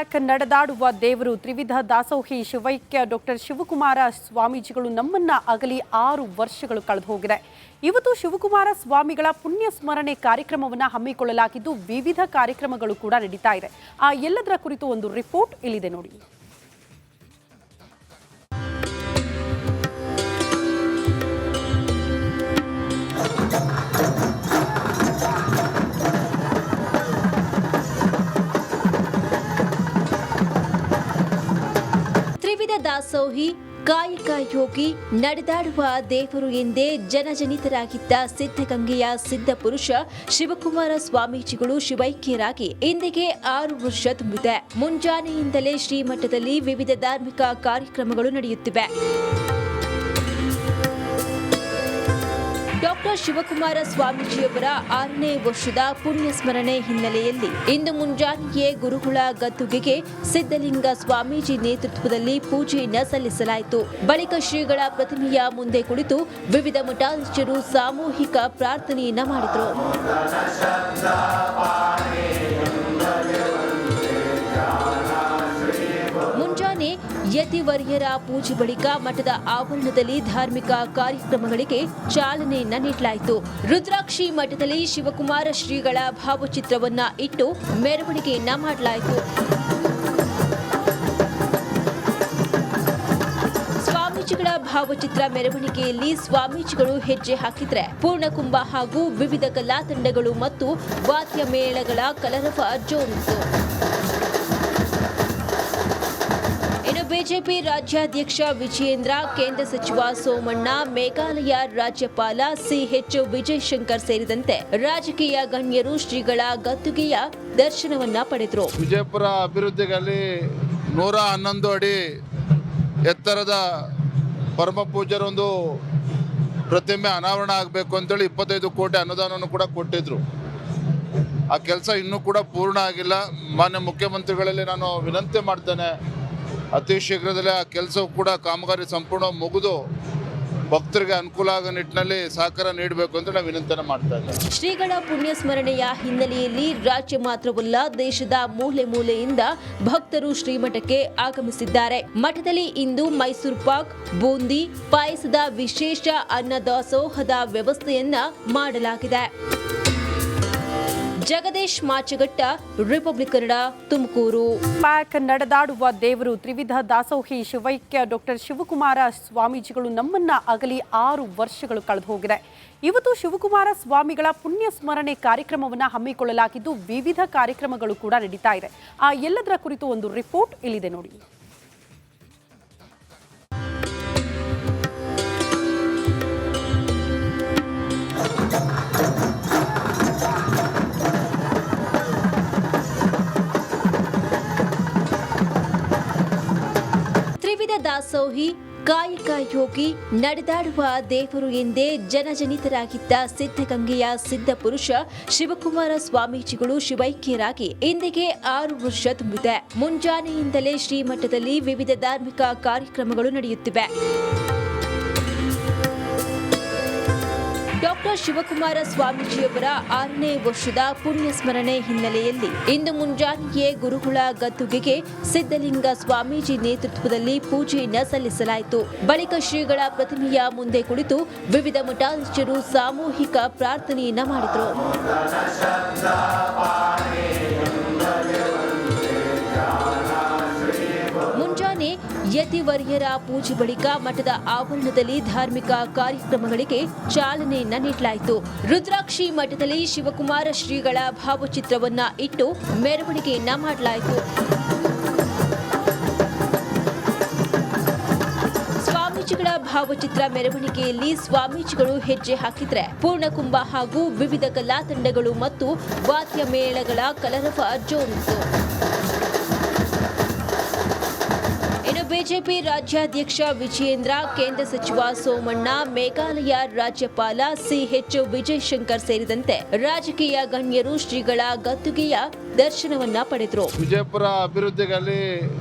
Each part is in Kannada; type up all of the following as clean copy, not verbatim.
ಪ್ಯಾಕ್ ನಡೆದಾಡುವ ದೇವರು ತ್ರಿವಿಧ ದಾಸೋಹಿ ಶಿವೈಕ್ಯ ಡಾಕ್ಟರ್ ಶಿವಕುಮಾರ ಸ್ವಾಮೀಜಿಗಳು ನಮ್ಮನ್ನ ಅಗಲಿ 6 ವರ್ಷಗಳು ಕಳೆದು ಹೋಗಿದೆ. ಇವತ್ತು ಶಿವಕುಮಾರ ಸ್ವಾಮಿಗಳ ಪುಣ್ಯ ಸ್ಮರಣೆ ಕಾರ್ಯಕ್ರಮವನ್ನು ಹಮ್ಮಿಕೊಳ್ಳಲಾಗಿದ್ದು ವಿವಿಧ ಕಾರ್ಯಕ್ರಮಗಳು ಕೂಡ ನಡೀತಾ ಇದೆ. ಆ ಎಲ್ಲದರ ಕುರಿತು ಒಂದು ರಿಪೋರ್ಟ್ ಇಲ್ಲಿದೆ ನೋಡಿ. ತ್ರಿವಿಧ ದಾಸೋಹಿ ಕಾಯಕ ಯೋಗಿ ನಡೆದಾಡುವ ದೇವರು ಎಂದೇ ಜನಜನಿತರಾಗಿದ್ದ ಸಿದ್ಧಗಂಗೆಯ ಸಿದ್ಧ ಪುರುಷ ಶಿವಕುಮಾರ ಸ್ವಾಮೀಜಿಗಳು ಶಿವೈಕ್ಯರಾಗಿ ಇಂದಿಗೆ 6 ವರ್ಷ ತುಂಬಿದೆ. ಮುಂಜಾನೆಯಿಂದಲೇ ಶ್ರೀಮಠದಲ್ಲಿ ವಿವಿಧ ಧಾರ್ಮಿಕ ಕಾರ್ಯಕ್ರಮಗಳು ನಡೆಯುತ್ತಿವೆ. ಡಾಕ್ಟರ್ ಶಿವಕುಮಾರ ಸ್ವಾಮೀಜಿಯವರ 6ನೇ ವರ್ಷದ ಪುಣ್ಯ ಸ್ಮರಣೆ ಹಿನ್ನೆಲೆಯಲ್ಲಿ ಇಂದು ಮುಂಜಾನೆಯೇ ಗುರುಗಳ ಗದ್ದುಗೆಗೆ ಸಿದ್ಧಲಿಂಗ ಸ್ವಾಮೀಜಿ ನೇತೃತ್ವದಲ್ಲಿ ಪೂಜೆಯನ್ನು ಸಲ್ಲಿಸಲಾಯಿತು. ಬಳಿಕ ಶ್ರೀಗಳ ಪ್ರತಿಮೆಯ ಮುಂದೆ ಕುಳಿತು ವಿವಿಧ ಮಠಾಧೀಶರು ಸಾಮೂಹಿಕ ಪ್ರಾರ್ಥನೆಯನ್ನ ಮಾಡಿದರು. ಮುಂಜಾನೆ ಯತಿವರ್ಯರ ಪೂಜೆ ಬಳಿಕ ಮಠದ ಆವರಣದಲ್ಲಿ ಧಾರ್ಮಿಕ ಕಾರ್ಯಕ್ರಮಗಳಿಗೆ ಚಾಲನೆಯನ್ನ ನೀಡಲಾಯಿತು. ರುದ್ರಾಕ್ಷಿ ಮಠದಲ್ಲಿ ಶಿವಕುಮಾರ ಶ್ರೀಗಳ ಭಾವಚಿತ್ರವನ್ನ ಇಟ್ಟು ಮೆರವಣಿಗೆಯನ್ನ ಮಾಡಲಾಯಿತು. ಸ್ವಾಮೀಜಿಗಳ ಭಾವಚಿತ್ರ ಮೆರವಣಿಗೆಯಲ್ಲಿ ಸ್ವಾಮೀಜಿಗಳು ಹೆಜ್ಜೆ ಹಾಕಿದ್ರೆ ಪೂರ್ಣಕುಂಭ ಹಾಗೂ ವಿವಿಧ ಕಲಾ ತಂಡಗಳು ಮತ್ತು ವಾದ್ಯ ಮೇಳಗಳ ಕಲರವ ಜೋರಿತ್ತು. ಬಿಜೆಪಿ ರಾಜ್ಯಾಧ್ಯಕ್ಷ ವಿಜಯೇಂದ್ರ, ಕೇಂದ್ರ ಸಚಿವ ಸೋಮಣ್ಣ, ಮೇಘಾಲಯ ರಾಜ್ಯಪಾಲ ಸಿಎಚ್ ವಿಜಯಶಂಕರ್ ಸೇರಿದಂತೆ ರಾಜಕೀಯ ಗಣ್ಯರು ಶ್ರೀಗಳ ಗದ್ದುಗೆಯ ದರ್ಶನವನ್ನ ಪಡೆದರು. ವಿಜಯಪುರ ಅಭಿವೃದ್ಧಿಗಾಗಿ 111 ಅಡಿ ಎತ್ತರದ ಪರಮ ಪೂಜ್ಯರೊಂದು ಪ್ರತಿಮೆ ಅನಾವರಣ ಆಗಬೇಕು ಅಂತೇಳಿ 25 ಕೋಟಿ ಅನುದಾನವನ್ನು ಕೂಡ ಕೊಟ್ಟಿದ್ರು. ಆ ಕೆಲಸ ಇನ್ನೂ ಕೂಡ ಪೂರ್ಣ ಆಗಿಲ್ಲ. ಮಾನ್ಯ ಮುಖ್ಯಮಂತ್ರಿಗಳಲ್ಲಿ ನಾನು ವಿನಂತಿ ಮಾಡ್ತೇನೆ, ಅತಿ ಶೀಘ್ರದಲ್ಲೇ ಆ ಕೆಲಸವು ಕೂಡ ಕಾಮಗಾರಿ ಸಂಪೂರ್ಣ ಮುಗಿದು ಭಕ್ತರಿಗೆ ಅನುಕೂಲ ಆಗೋ ನಿಟ್ಟಿನಲ್ಲಿ ಸಹಕಾರ ನೀಡಬೇಕು ಅಂತ ನಾವು ವಿನಂತಿಯನ್ನು ಮಾಡ್ತಾ ಇದ್ದೇವೆ. ಶ್ರೀಗಳ ಪುಣ್ಯ ಸ್ಮರಣೆಯ ಹಿನ್ನೆಲೆಯಲ್ಲಿ ರಾಜ್ಯ ಮಾತ್ರವಲ್ಲ ದೇಶದ ಮೂಲೆ ಮೂಲೆಯಿಂದ ಭಕ್ತರು ಶ್ರೀಮಠಕ್ಕೆ ಆಗಮಿಸಿದ್ದಾರೆ. ಮಠದಲ್ಲಿ ಇಂದು ಮೈಸೂರು ಪಾಕ್, ಬೂಂದಿ, ಪಾಯಸದ ವಿಶೇಷ ಅನ್ನದಾಸೋಹದ ವ್ಯವಸ್ಥೆಯನ್ನ ಮಾಡಲಾಗಿದೆ. ಜಗದೀಶ್ ಮಾಚಗಟ್ಟ, ರಿಪಬ್ಲಿಕ್ ಕನ್ನಡ, ತುಮಕೂರು. ಪ್ಯಾಕ್ ನಡೆದಾಡುವ ದೇವರು ತ್ರಿವಿಧ ದಾಸೋಹಿ ಶಿವೈಕ್ಯ ಡಾಕ್ಟರ್ ಶಿವಕುಮಾರ ಸ್ವಾಮೀಜಿಗಳು ನಮ್ಮನ್ನ ಅಗಲಿ 6 ವರ್ಷಗಳು ಕಳೆದು ಹೋಗಿದೆ. ಇವತ್ತು ಶಿವಕುಮಾರ ಸ್ವಾಮಿಗಳ ಪುಣ್ಯ ಸ್ಮರಣೆ ಕಾರ್ಯಕ್ರಮವನ್ನು ಹಮ್ಮಿಕೊಳ್ಳಲಾಗಿದ್ದು ವಿವಿಧ ಕಾರ್ಯಕ್ರಮಗಳು ಕೂಡ ನಡೀತಾ ಇದೆ. ಆ ಎಲ್ಲದರ ಕುರಿತು ಒಂದು ರಿಪೋರ್ಟ್ ಇಲ್ಲಿದೆ ನೋಡಿ. ತ್ರಿವಿಧ ದಾಸೋಹಿ ಕಾಯಕ ಯೋಗಿ ನಡೆದಾಡುವ ದೇವರು ಎಂದೇ ಜನಜನಿತರಾಗಿದ್ದ ಸಿದ್ಧಗಂಗೆಯ ಸಿದ್ಧ ಪುರುಷ ಶಿವಕುಮಾರ ಸ್ವಾಮೀಜಿಗಳು ಶಿವೈಕ್ಯರಾಗಿ ಇಂದಿಗೆ 6 ವರ್ಷ ತುಂಬಿದೆ. ಮುಂಜಾನೆಯಿಂದಲೇ ಶ್ರೀಮಠದಲ್ಲಿ ವಿವಿಧ ಧಾರ್ಮಿಕ ಕಾರ್ಯಕ್ರಮಗಳು ನಡೆಯುತ್ತಿವೆ. ಡಾಕ್ಟರ್ ಶಿವಕುಮಾರ ಸ್ವಾಮೀಜಿಯವರ 6ನೇ ವರ್ಷದ ಪುಣ್ಯ ಸ್ಮರಣೆ ಹಿನ್ನೆಲೆಯಲ್ಲಿ ಇಂದು ಮುಂಜಾನೆಯೇ ಗುರುಗಳ ಗದ್ದುಗೆಗೆ ಸಿದ್ಧಲಿಂಗ ಸ್ವಾಮೀಜಿ ನೇತೃತ್ವದಲ್ಲಿ ಪೂಜೆಯನ್ನ ಸಲ್ಲಿಸಲಾಯಿತು. ಬಳಿಕ ಶ್ರೀಗಳ ಪ್ರತಿಮೆಯ ಮುಂದೆ ಕುಳಿತು ವಿವಿಧ ಮಠಾಧೀಶರು ಸಾಮೂಹಿಕ ಪ್ರಾರ್ಥನೆಯನ್ನ ಮಾಡಿದರು. ಮುಂಜಾನೆ ಯತಿವರ್ಯರ ಪೂಜೆ ಬಳಿಕ ಮಠದ ಆವರಣದಲ್ಲಿ ಧಾರ್ಮಿಕ ಕಾರ್ಯಕ್ರಮಗಳಿಗೆ ಚಾಲನೆಯನ್ನ ನೀಡಲಾಯಿತು. ರುದ್ರಾಕ್ಷಿ ಮಠದಲ್ಲಿ ಶಿವಕುಮಾರ ಶ್ರೀಗಳ ಭಾವಚಿತ್ರವನ್ನ ಇಟ್ಟು ಮೆರವಣಿಗೆಯನ್ನ ಮಾಡಲಾಯಿತು. ಸ್ವಾಮೀಜಿಗಳ ಭಾವಚಿತ್ರ ಮೆರವಣಿಗೆಯಲ್ಲಿ ಸ್ವಾಮೀಜಿಗಳು ಹೆಜ್ಜೆ ಹಾಕಿದ್ರೆ ಪೂರ್ಣಕುಂಭ ಹಾಗೂ ವಿವಿಧ ಕಲಾ ತಂಡಗಳು ಮತ್ತು ವಾದ್ಯ ಮೇಳಗಳ ಕಲರವ ಜೋರಿತ್ತು. ಬಿಜೆಪಿ ರಾಜ್ಯಾಧ್ಯಕ್ಷ ವಿಜಯೇಂದ್ರ, ಕೇಂದ್ರ ಸಚಿವ ಸೋಮಣ್ಣ, ಮೇಘಾಲಯ ರಾಜ್ಯಪಾಲ ಸಿಎಚ್ ವಿಜಯಶಂಕರ್ ಸೇರಿದಂತೆ ರಾಜಕೀಯ ಗಣ್ಯರು ಶ್ರೀಗಳ ಗದ್ದುಗೆಯ ದರ್ಶನವನ್ನ ಪಡೆದರು. ವಿಜಯಪುರ ಅಭಿವೃದ್ಧಿಗಾಗಿ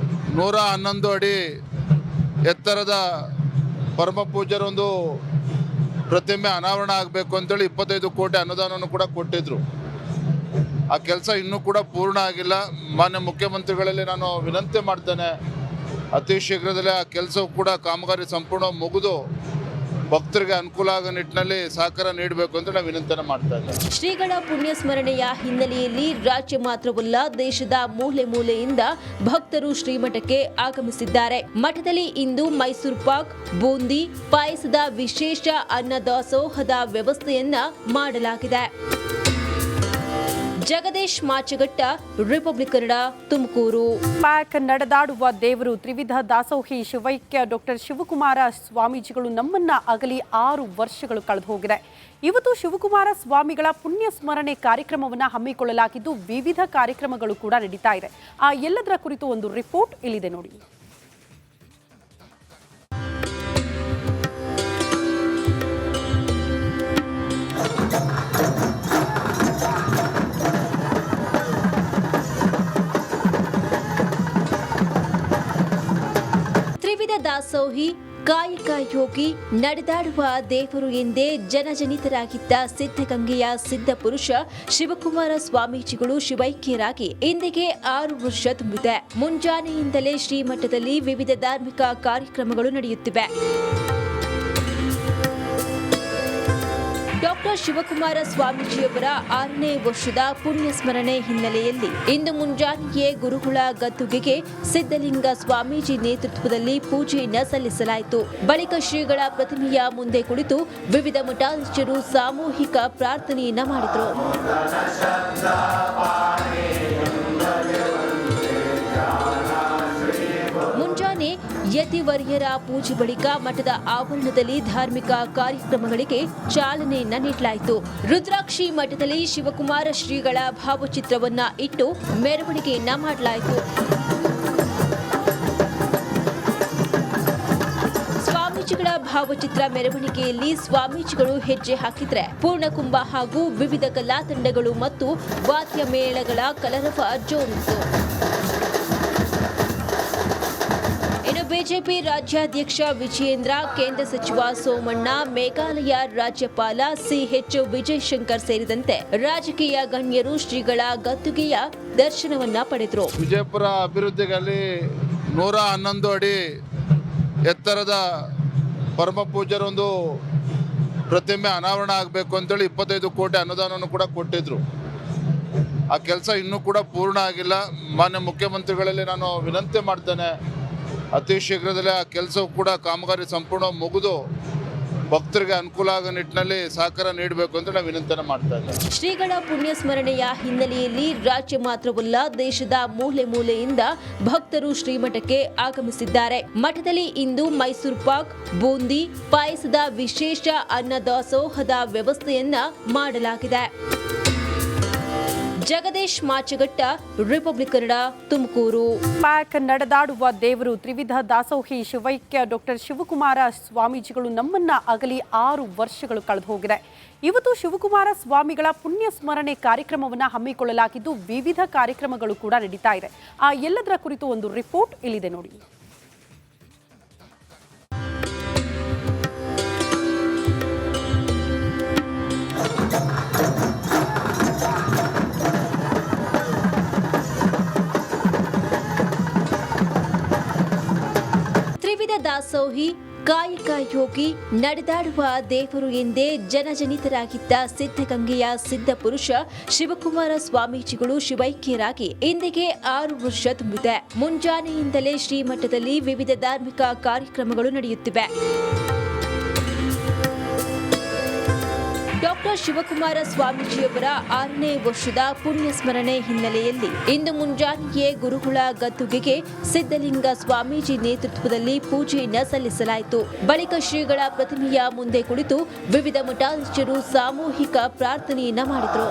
111 ಅಡಿ ಎತ್ತರದ ಪರಮ ಪೂಜ್ಯರೊಂದು ಪ್ರತಿಮೆ ಅನಾವರಣ ಆಗಬೇಕು ಅಂತೇಳಿ 25 ಕೋಟಿ ಅನುದಾನವನ್ನು ಕೂಡ ಕೊಟ್ಟಿದ್ರು. ಆ ಕೆಲಸ ಇನ್ನೂ ಕೂಡ ಪೂರ್ಣ ಆಗಿಲ್ಲ. ಮಾನ್ಯ ಮುಖ್ಯಮಂತ್ರಿಗಳಲ್ಲಿ ನಾನು ವಿನಂತಿ ಮಾಡ್ತೇನೆ, ಅತಿ ಶೀಘ್ರದಲ್ಲೇ ಆ ಕೆಲಸವು ಕೂಡ ಕಾಮಗಾರಿ ಸಂಪೂರ್ಣ ಮುಗಿದು ಭಕ್ತರಿಗೆ ಅನುಕೂಲ ಆಗೋ ನಿಟ್ಟಿನಲ್ಲಿ ಸಹಕಾರ ನೀಡಬೇಕು ಅಂತ ನಾವು ವಿನಂತಿಯನ್ನು ಮಾಡ್ತಾ ಇದ್ದೇವೆ. ಶ್ರೀಗಳ ಪುಣ್ಯ ಸ್ಮರಣೆಯ ಹಿನ್ನೆಲೆಯಲ್ಲಿ ರಾಜ್ಯ ಮಾತ್ರವಲ್ಲ ದೇಶದ ಮೂಲೆ ಮೂಲೆಯಿಂದ ಭಕ್ತರು ಶ್ರೀಮಠಕ್ಕೆ ಆಗಮಿಸಿದ್ದಾರೆ. ಮಠದಲ್ಲಿ ಇಂದು ಮೈಸೂರು ಪಾಕ್, ಬೂಂದಿ, ಪಾಯಸದ ವಿಶೇಷ ಅನ್ನದಾಸೋಹದ ವ್ಯವಸ್ಥೆಯನ್ನ ಮಾಡಲಾಗಿದೆ. ಜಗದೀಶ್ ಮಾಚಗಟ್ಟ, ರಿಪಬ್ಲಿಕ್ ಕನ್ನಡ, ತುಮಕೂರು. ಪ್ಯಾಕ್ ನಡೆದಾಡುವ ದೇವರು ತ್ರಿವಿಧ ದಾಸೋಹಿ ಶಿವೈಕ್ಯ ಡಾಕ್ಟರ್ ಶಿವಕುಮಾರ ಸ್ವಾಮೀಜಿಗಳು ನಮ್ಮನ್ನ ಅಗಲಿ 6 ವರ್ಷಗಳು ಕಳೆದು ಹೋಗಿದೆ. ಇವತ್ತು ಶಿವಕುಮಾರ ಸ್ವಾಮಿಗಳ ಪುಣ್ಯ ಸ್ಮರಣೆ ಕಾರ್ಯಕ್ರಮವನ್ನು ಹಮ್ಮಿಕೊಳ್ಳಲಾಗಿದ್ದು ವಿವಿಧ ಕಾರ್ಯಕ್ರಮಗಳು ಕೂಡ ನಡೀತಾ ಇದೆ. ಆ ಎಲ್ಲದರ ಕುರಿತು ಒಂದು ರಿಪೋರ್ಟ್ ಇಲ್ಲಿದೆ ನೋಡಿ. ತ್ರಿವಿಧ ದಾಸೋಹಿ, ಕಾಯಕ ಯೋಗಿ, ನಡೆದಾಡುವ ದೇವರು ಎಂದೇ ಜನಜನಿತರಾಗಿದ್ದ ಸಿದ್ಧಗಂಗೆಯ ಸಿದ್ಧ ಪುರುಷ ಶಿವಕುಮಾರ ಸ್ವಾಮೀಜಿಗಳು ಶಿವೈಕ್ಯರಾಗಿ ಇಂದಿಗೆ 6 ವರ್ಷ ತುಂಬಿದೆ. ಮುಂಜಾನೆಯಿಂದಲೇ ಶ್ರೀಮಠದಲ್ಲಿ ವಿವಿಧ ಧಾರ್ಮಿಕ ಕಾರ್ಯಕ್ರಮಗಳು ನಡೆಯುತ್ತಿವೆ. ಡಾಕ್ಟರ್ ಶಿವಕುಮಾರ ಸ್ವಾಮೀಜಿಯವರ 6ನೇ ವರ್ಷದ ಪುಣ್ಯ ಸ್ಮರಣೆ ಹಿನ್ನೆಲೆಯಲ್ಲಿ ಇಂದು ಮುಂಜಾನೆಯೇ ಗುರುಗಳ ಗದ್ದುಗೆಗೆ ಸಿದ್ಧಲಿಂಗ ಸ್ವಾಮೀಜಿ ನೇತೃತ್ವದಲ್ಲಿ ಪೂಜೆಯನ್ನ ಸಲ್ಲಿಸಲಾಯಿತು. ಬಳಿಕ ಶ್ರೀಗಳ ಪ್ರತಿಮೆಯ ಮುಂದೆ ಕುಳಿತು ವಿವಿಧ ಮಠಾಧೀಶರು ಸಾಮೂಹಿಕ ಪ್ರಾರ್ಥನೆಯನ್ನ ಮಾಡಿದರು. ಮುಂಜಾನೆ ಯತಿವರ್ಯರ ಪೂಜೆ ಬಳಿಕ ಮಠದ ಆವರಣದಲ್ಲಿ ಧಾರ್ಮಿಕ ಕಾರ್ಯಕ್ರಮಗಳಿಗೆ ಚಾಲನೆಯನ್ನ ನೀಡಲಾಯಿತು. ರುದ್ರಾಕ್ಷಿ ಮಠದಲ್ಲಿ ಶಿವಕುಮಾರ ಶ್ರೀಗಳ ಭಾವಚಿತ್ರವನ್ನ ಇಟ್ಟು ಮೆರವಣಿಗೆಯನ್ನ ಮಾಡಲಾಯಿತು. ಸ್ವಾಮೀಜಿಗಳ ಭಾವಚಿತ್ರ ಮೆರವಣಿಗೆಯಲ್ಲಿ ಸ್ವಾಮೀಜಿಗಳು ಹೆಜ್ಜೆ ಹಾಕಿದ್ರೆ ಪೂರ್ಣಕುಂಭ ಹಾಗೂ ವಿವಿಧ ಕಲಾ ತಂಡಗಳು ಮತ್ತು ವಾದ್ಯ ಮೇಳಗಳ ಕಲರವ ಜೋರಿತ್ತು. ಬಿಜೆಪಿ ರಾಜ್ಯಾಧ್ಯಕ್ಷ ವಿಜಯೇಂದ್ರ, ಕೇಂದ್ರ ಸಚಿವ ಸೋಮಣ್ಣ, ಮೇಘಾಲಯ ರಾಜ್ಯಪಾಲ ಸಿಎಚ್ ವಿಜಯಶಂಕರ್ ಸೇರಿದಂತೆ ರಾಜಕೀಯ ಗಣ್ಯರು ಶ್ರೀಗಳ ಗದ್ದುಗೆಯ ದರ್ಶನವನ್ನ ಪಡೆದರು. ವಿಜಯಪುರ ಅಭಿವೃದ್ಧಿಗಾಗಿ 111 ಅಡಿ ಎತ್ತರದ ಪರಮ ಪೂಜ್ಯರ ಒಂದು ಪ್ರತಿಮೆ ಅನಾವರಣ ಆಗಬೇಕು ಅಂತೇಳಿ 25 ಕೋಟಿ ಅನುದಾನವನ್ನು ಕೂಡ ಕೊಟ್ಟಿದ್ರು. ಆ ಕೆಲಸ ಇನ್ನೂ ಕೂಡ ಪೂರ್ಣ ಆಗಿಲ್ಲ. ಮಾನ್ಯ ಮುಖ್ಯಮಂತ್ರಿಗಳಲ್ಲಿ ನಾನು ವಿನಂತಿ ಮಾಡ್ತೇನೆ, ಅತಿ ಶೀಘ್ರದಲ್ಲೇ ಆ ಕೆಲಸವು ಕೂಡ ಕಾಮಗಾರಿ ಸಂಪೂರ್ಣ ಮುಗಿದು ಭಕ್ತರಿಗೆ ಅನುಕೂಲ ಆಗೋ ನಿಟ್ಟಿನಲ್ಲಿ ಸಹಕಾರ ನೀಡಬೇಕು ಅಂತ ನಾವು ವಿನಂತಿಯನ್ನು ಮಾಡ್ತಾ ಇದ್ದೇವೆ. ಶ್ರೀಗಳ ಪುಣ್ಯ ಸ್ಮರಣೆಯ ಹಿನ್ನೆಲೆಯಲ್ಲಿ ರಾಜ್ಯ ಮಾತ್ರವಲ್ಲ ದೇಶದ ಮೂಲೆ ಮೂಲೆಯಿಂದ ಭಕ್ತರು ಶ್ರೀಮಠಕ್ಕೆ ಆಗಮಿಸಿದ್ದಾರೆ. ಮಠದಲ್ಲಿ ಇಂದು ಮೈಸೂರು ಪಾಕ್, ಬೂಂದಿ, ಪಾಯಸದ ವಿಶೇಷ ಅನ್ನದಾಸೋಹದ ವ್ಯವಸ್ಥೆಯನ್ನ ಮಾಡಲಾಗಿದೆ. ಜಗದೀಶ್ ಮಾಚಗಟ್ಟ, ರಿಪಬ್ಲಿಕ್ ಕನ್ನಡ, ತುಮಕೂರು. ಪ್ಯಾಕ್ ನಡೆದಾಡುವ ದೇವರು ತ್ರಿವಿಧ ದಾಸೋಹಿ ಶಿವೈಕ್ಯ ಡಾಕ್ಟರ್ ಶಿವಕುಮಾರ ಸ್ವಾಮೀಜಿಗಳು ನಮ್ಮನ್ನ ಅಗಲಿ 6 ವರ್ಷಗಳು ಕಳೆದು ಹೋಗಿದೆ. ಇವತ್ತು ಶಿವಕುಮಾರ ಸ್ವಾಮಿಗಳ ಪುಣ್ಯ ಸ್ಮರಣೆ ಕಾರ್ಯಕ್ರಮವನ್ನು ಹಮ್ಮಿಕೊಳ್ಳಲಾಗಿದ್ದು ವಿವಿಧ ಕಾರ್ಯಕ್ರಮಗಳು ಕೂಡ ನಡೀತಾ ಇದೆ. ಆ ಎಲ್ಲದರ ಕುರಿತು ಒಂದು ರಿಪೋರ್ಟ್ ಇಲ್ಲಿದೆ ನೋಡಿ. ತ್ರಿವಿಧ ದಾಸೋಹಿ, ಕಾಯಕ ಯೋಗಿ, ನಡೆದಾಡುವ ದೇವರು ಎಂದೇ ಜನಜನಿತರಾಗಿದ್ದ ಸಿದ್ಧಗಂಗೆಯ ಸಿದ್ಧ ಪುರುಷ ಶಿವಕುಮಾರ ಸ್ವಾಮೀಜಿಗಳು ಶಿವೈಕ್ಯರಾಗಿ ಇಂದಿಗೆ 6 ವರ್ಷ ತುಂಬಿದೆ. ಮುಂಜಾನೆಯಿಂದಲೇ ಶ್ರೀಮಠದಲ್ಲಿ ವಿವಿಧ ಧಾರ್ಮಿಕ ಕಾರ್ಯಕ್ರಮಗಳು ನಡೆಯುತ್ತಿವೆ. ಡಾಕ್ಟರ್ ಶಿವಕುಮಾರ ಸ್ವಾಮೀಜಿಯವರ 6ನೇ ವರ್ಷದ ಪುಣ್ಯ ಸ್ಮರಣೆ ಹಿನ್ನೆಲೆಯಲ್ಲಿ ಇಂದು ಮುಂಜಾನೆಯೇ ಗುರುಗಳ ಗದ್ದುಗೆಗೆ ಸಿದ್ಧಲಿಂಗ ಸ್ವಾಮೀಜಿ ನೇತೃತ್ವದಲ್ಲಿ ಪೂಜೆಯನ್ನ ಸಲ್ಲಿಸಲಾಯಿತು. ಬಳಿಕ ಶ್ರೀಗಳ ಪ್ರತಿಮೆಯ ಮುಂದೆ ಕುಳಿತು ವಿವಿಧ ಮಠಾಧೀಶರು ಸಾಮೂಹಿಕ ಪ್ರಾರ್ಥನೆಯನ್ನ ಮಾಡಿದರು.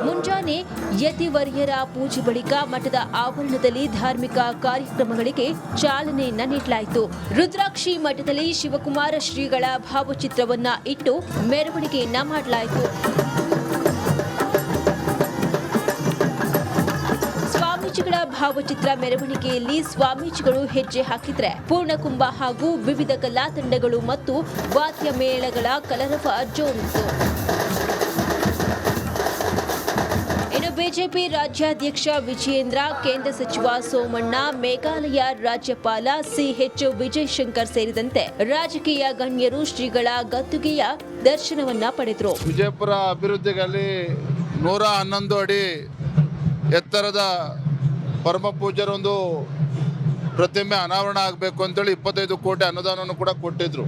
ಮುಂಜಾನೆ ಯತಿವರ್ಯರ ಪೂಜೆ ಬಳಿಕ ಮಠದ ಆವರಣದಲ್ಲಿ ಧಾರ್ಮಿಕ ಕಾರ್ಯಕ್ರಮಗಳಿಗೆ ಚಾಲನೆಯನ್ನ ನೀಡಲಾಯಿತು. ರುದ್ರಾಕ್ಷಿ ಮಠದಲ್ಲಿ ಶಿವಕುಮಾರ ಶ್ರೀಗಳ ಭಾವಚಿತ್ರವನ್ನ ಇಟ್ಟು ಮೆರವಣಿಗೆಯನ್ನ ಮಾಡಲಾಯಿತು. ಸ್ವಾಮೀಜಿಗಳ ಭಾವಚಿತ್ರ ಮೆರವಣಿಗೆಯಲ್ಲಿ ಸ್ವಾಮೀಜಿಗಳು ಹೆಜ್ಜೆ ಹಾಕಿದ್ರೆ ಪೂರ್ಣಕುಂಭ ಹಾಗೂ ವಿವಿಧ ಕಲಾ ತಂಡಗಳು ಮತ್ತು ವಾದ್ಯ ಮೇಳಗಳ ಕಲರವ ಜೋರಿತ್ತು. ಇನ್ನು ಬಿಜೆಪಿ ರಾಜ್ಯಾಧ್ಯಕ್ಷ ವಿಜಯೇಂದ್ರ, ಕೇಂದ್ರ ಸಚಿವ ಸೋಮಣ್ಣ, ಮೇಘಾಲಯ ರಾಜ್ಯಪಾಲ ಸಿಎಚ್ ವಿಜಯಶಂಕರ್ ಸೇರಿದಂತೆ ರಾಜಕೀಯ ಗಣ್ಯರು ಶ್ರೀಗಳ ಗದ್ದುಗೆಯ ದರ್ಶನವನ್ನ ಪಡೆದರು. ವಿಜಯಪುರ ಅಭಿವೃದ್ಧಿಗಾಗಿ 111 ಅಡಿ ಎತ್ತರದ ಪರಮ ಪೂಜ್ಯರ ಒಂದು ಪ್ರತಿಮೆ ಅನಾವರಣ ಆಗಬೇಕು ಅಂತೇಳಿ 25 ಕೋಟಿ ಅನುದಾನವನ್ನು ಕೂಡ ಕೊಟ್ಟಿದ್ರು.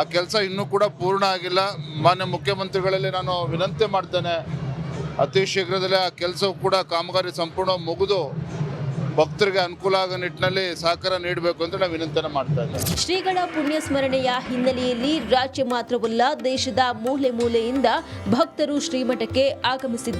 ಆ ಕೆಲಸ ಇನ್ನೂ ಕೂಡ ಪೂರ್ಣ ಆಗಿಲ್ಲ. ಮಾನ್ಯ ಮುಖ್ಯಮಂತ್ರಿಗಳಲ್ಲಿ ನಾನು ವಿನಂತಿ ಮಾಡ್ತೇನೆ, ಅತಿ ಶೀಘ್ರದಲ್ಲೇ ಆ ಕೆಲಸವು ಕೂಡ ಕಾಮಗಾರಿ ಸಂಪೂರ್ಣ ಮುಗಿದು ಭಕ್ತರಿಗೆ ಅನುಕೂಲ ಆಗೋ ನಿಟ್ಟಿನಲ್ಲಿ ಸಹಕಾರ ನೀಡಬೇಕು ಅಂತ ನಾವು ವಿನಂತಿಯನ್ನು ಮಾಡ್ತಾ ಇದ್ದೇವೆ. ಶ್ರೀಗಳ ಪುಣ್ಯ ಸ್ಮರಣೆಯ ಹಿನ್ನೆಲೆಯಲ್ಲಿ ರಾಜ್ಯ ಮಾತ್ರವಲ್ಲ ದೇಶದ ಮೂಲೆ ಮೂಲೆಯಿಂದ ಭಕ್ತರು ಶ್ರೀಮಠಕ್ಕೆ ಆಗಮಿಸಿದ್ದಾರೆ.